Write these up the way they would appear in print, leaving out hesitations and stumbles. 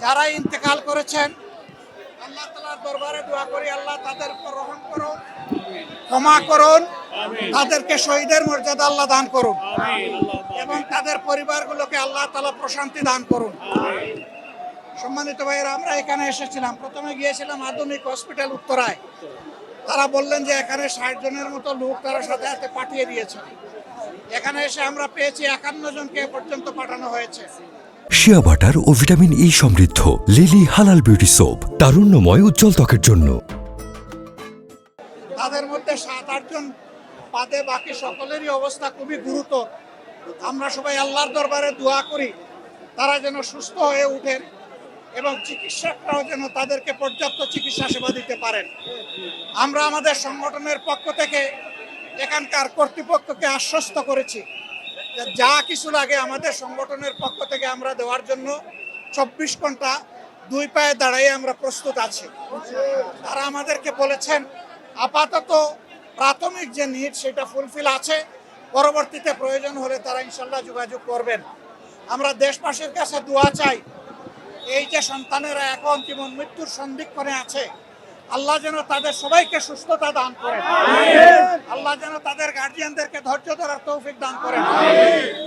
যারা ইন্তেকাল করেছেন আল্লাহ তাআলার দরবারে দোয়া করি আল্লাহ তাদের উপর রহম করুন, ক্ষমা করুন, তাদেরকে শহীদের মর্যাদা আল্লাহ দান করুন এবং তাদের পরিবারগুলোকে আল্লাহ তাআলা প্রশান্তি দান করুন। সম্মানিত ভাইয়েরা, আমরা এখানে এসেছিলাম, প্রথমে গিয়েছিলাম আধুনিক হসপিটাল উত্তরায়। তারা বললেন যে এখানে 60 জনের মতো লোক তারা সাথে সাথে পাঠিয়ে দিয়েছে। এখানে এসে আমরা পেয়েছি 51 জনকে পর্যন্ত পাঠানো হয়েছে। শিয়া বাটার ও ভিটামিন ই সমৃদ্ধ লিলি হালাল বিউটি সোপ, তারুণ্যময় উজ্জ্বল ত্বকের জন্য। তাদের মধ্যে 7-8 জন বাদে বাকি সকলেরই অবস্থা খুবই গুরুতর। আমরা সবাই আল্লাহর দরবারে দোয়া করি তারা যেন সুস্থ হয়ে ওঠেন এবং চিকিৎসকরাও যেন তাদেরকে পর্যাপ্ত চিকিৎসা সেবা দিতে পারেন। আমরা আমাদের সংগঠনের পক্ষ থেকে এখানকার কর্তৃপক্ষকে আশ্বস্ত করেছি যে যা কিছু লাগে আমাদের সংগঠনের পক্ষ থেকে আমরা দেওয়ার জন্য 24 ঘন্টা 2 পায়ে দাঁড়িয়ে আমরা প্রস্তুত আছি। তারা আমাদেরকে বলেছেন আপাতত প্রাথমিক যে নিড সেটা ফুলফিল আছে, পরবর্তীতে প্রয়োজন হলে তারা ইনশাল্লাহ যোগাযোগ করবেন। আমরা দেশবাসীর কাছে দোয়া চাই, এই যে সন্তানেরা এখন জীবন মৃত্যুর সন্ধিক্ষণে আছে, আল্লাহ যেন তাদের সবাইকে সুস্থতা দান করেন, আল্লাহ যেন তাদের গার্জিয়ানদেরকে ধৈর্য ধরার তৌফিক দান করেন,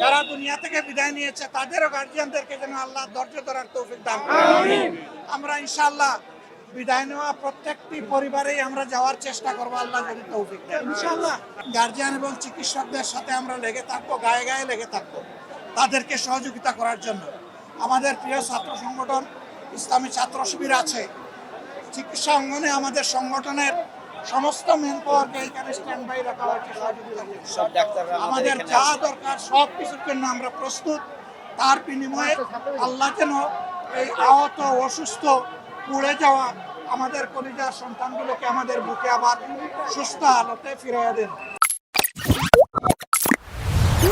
যারা দুনিয়া থেকে বিদায় নিয়েছে তাদেরও গার্জিয়ানদেরকে যেন আল্লাহ ধৈর্য ধরার তৌফিক দান করেন। আমরা ইনশাআল্লাহ বিদায় নেওয়া প্রত্যেকটি পরিবারেই আমরা যাওয়ার চেষ্টা করবো, আল্লাহ যদি তৌফিক দেন ইনশাআল্লাহ। গার্জিয়ান এবং চিকিৎসকদের সাথে আমরা লেগে থাকবো, গায়ে গায়ে লেগে থাকবো তাদেরকে সহযোগিতা করার জন্য। আমাদের প্রিয় ছাত্র সংগঠন ইসলামী ছাত্র শিবির আছে, চিকিৎসা অঙ্গনে আমাদের সংগঠনের সমস্ত মেন পাওয়ারকে এখানে স্ট্যান্ড বাই রাখা হয়েছে সহযোগিতা। আমাদের যা দরকার সব কিছুর জন্য আমরা প্রস্তুত। তার বিনিময়ে আল্লাহ যেন এই আহত অসুস্থ পুড়ে যাওয়া আমাদের কলিজার সন্তানগুলোকে আমাদের বুকে আবার সুস্থ হালতে ফিরিয়ে দেন।